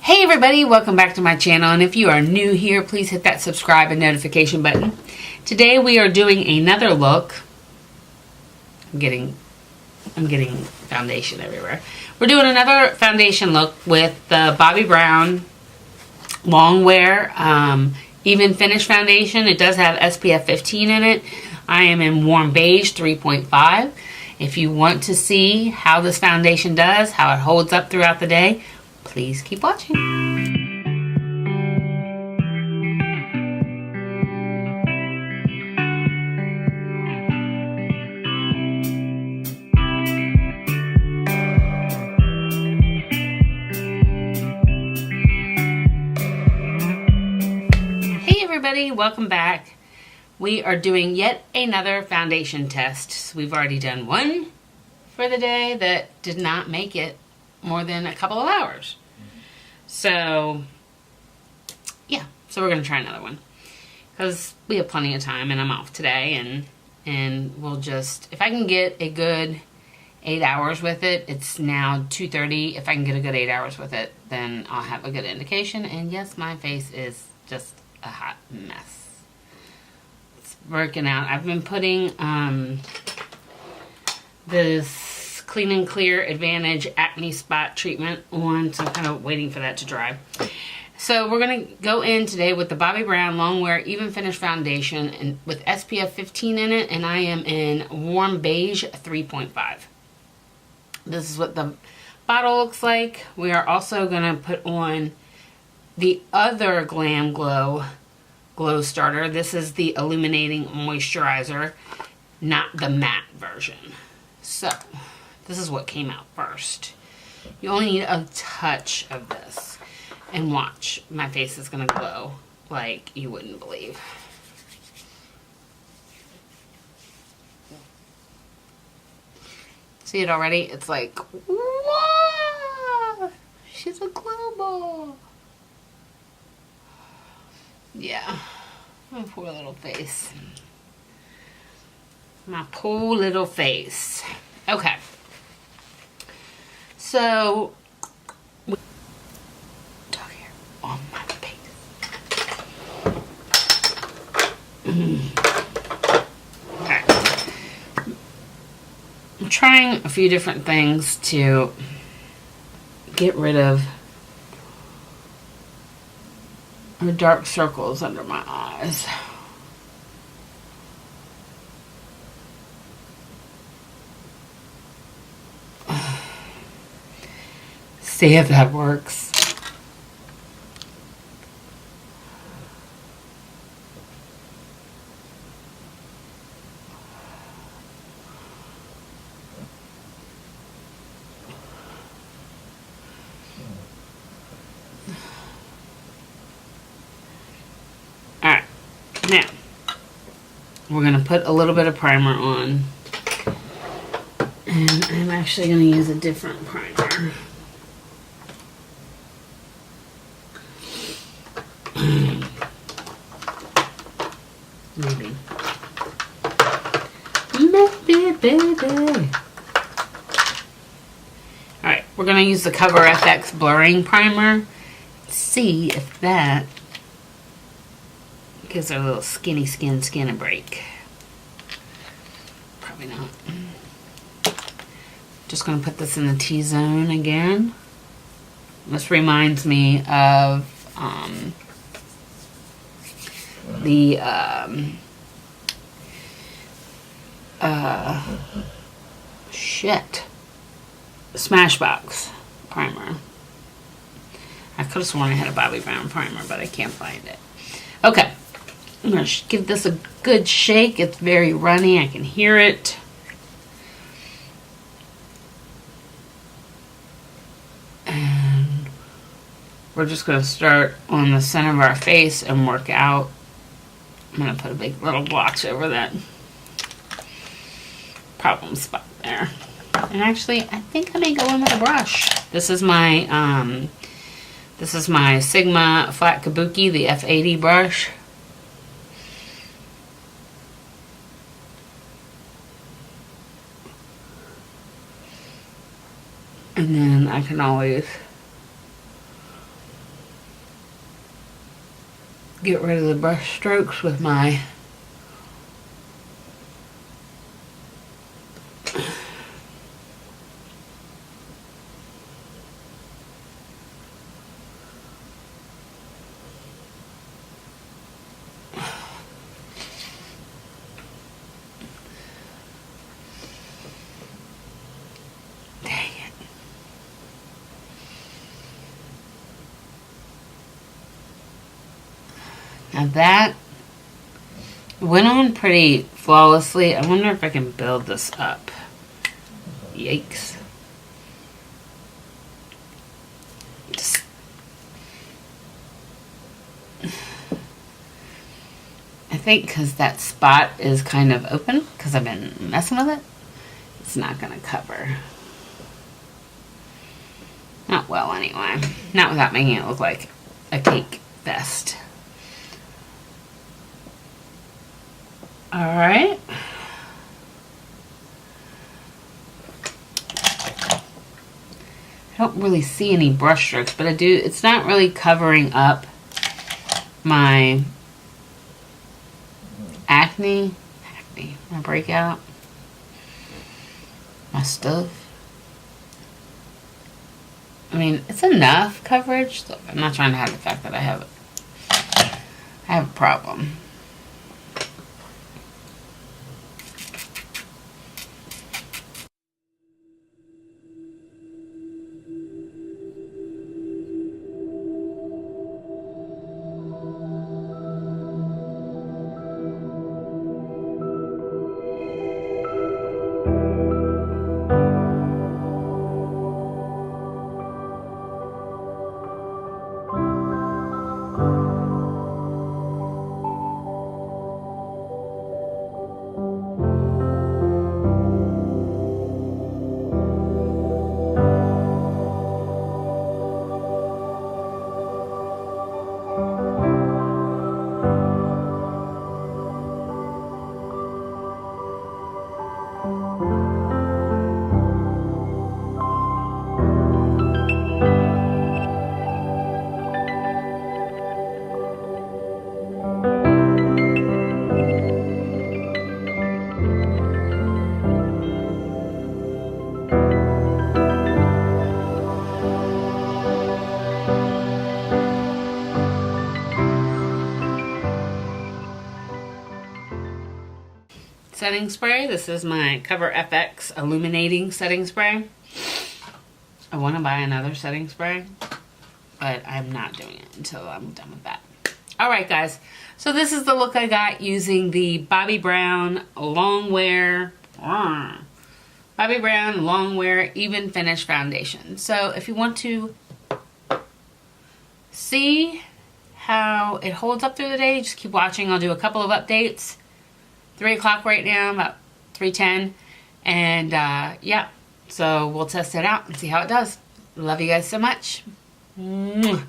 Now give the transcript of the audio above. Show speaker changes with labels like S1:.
S1: Hey everybody, welcome back to my channel, and if you are new here, please hit that subscribe and notification button. Today we are doing another look. I'm getting foundation everywhere. We're doing another foundation look with the Bobbi Brown long wear even finish foundation. It does have SPF 15 in it. I am in warm beige 3.5. If you want to see how this foundation does, how it holds up throughout the day, please keep watching. Hey everybody, welcome back. We are doing yet another foundation test. So we've already done one for the day that did not make it more than a couple of hours. So yeah, so we're gonna try another one because we have plenty of time and I'm off today, and we'll just, if I can get a good 8 hours with it. It's now 2:30. If I can get a good 8 hours with it, then I'll have a good indication. And yes, my face is just a hot mess. It's working out. I've been putting this Clean and Clear Advantage Acne Spot Treatment on, so I'm kind of waiting for that to dry. So we're going to go in today with the Bobbi Brown Long Wear Even Finish Foundation and with SPF 15 in it, and I am in warm beige 3.5. This is what the bottle looks like. We are also going to put on the other Glam Glow Glow Starter. This is the Illuminating Moisturizer, not the matte version. So this is what came out first. You only need a touch of this. And watch, my face is going to glow like you wouldn't believe. See it already? It's like, wow, she's a glow ball. Yeah, my poor little face. My poor little face. Okay. So, talk here on my face. Okay. I'm trying a few different things to get rid of the dark circles under my eyes. See if that works. Alright, now we're going to put a little bit of primer on, and I'm actually going to use a different primer. Maybe. Maybe, baby. Alright, we're going to use the Cover FX Blurring Primer. See if that gives our little skin a break. Probably not. Just going to put this in the T-zone again. This reminds me of the Smashbox primer. I could have sworn I had a Bobbi Brown primer, but I can't find it. Okay, I'm going to give this a good shake. It's very runny. I can hear it. And we're just going to start on the center of our face and work out. I'm going to put a big little blotch over that problem spot there. And actually, I think I may go in with a brush. This is my Sigma Flat Kabuki, the F80 brush. And then I can always get rid of the brush strokes with my Now that went on pretty flawlessly. I wonder if I can build this up. Yikes. I think because that spot is kind of open, because I've been messing with it, it's not going to cover. Not well, anyway. Not without making it look like a cake fest. Alright. I don't really see any brush strokes, but I do. It's not really covering up my acne, my breakout, my stuff. I mean, it's enough coverage. Look, I'm not trying to hide the fact that I have a problem. Setting spray. This is my Cover FX illuminating setting spray. I want to buy another setting spray, but I'm not doing it until I'm done with that. Alright guys, so this is the look I got using the Bobbi Brown Longwear Even Finish Foundation. So if you want to see how it holds up through the day, just keep watching. I'll do a couple of updates. 3 o'clock right now, about 3:10. And yeah, so we'll test it out and see how it does. Love you guys so much. Mwah.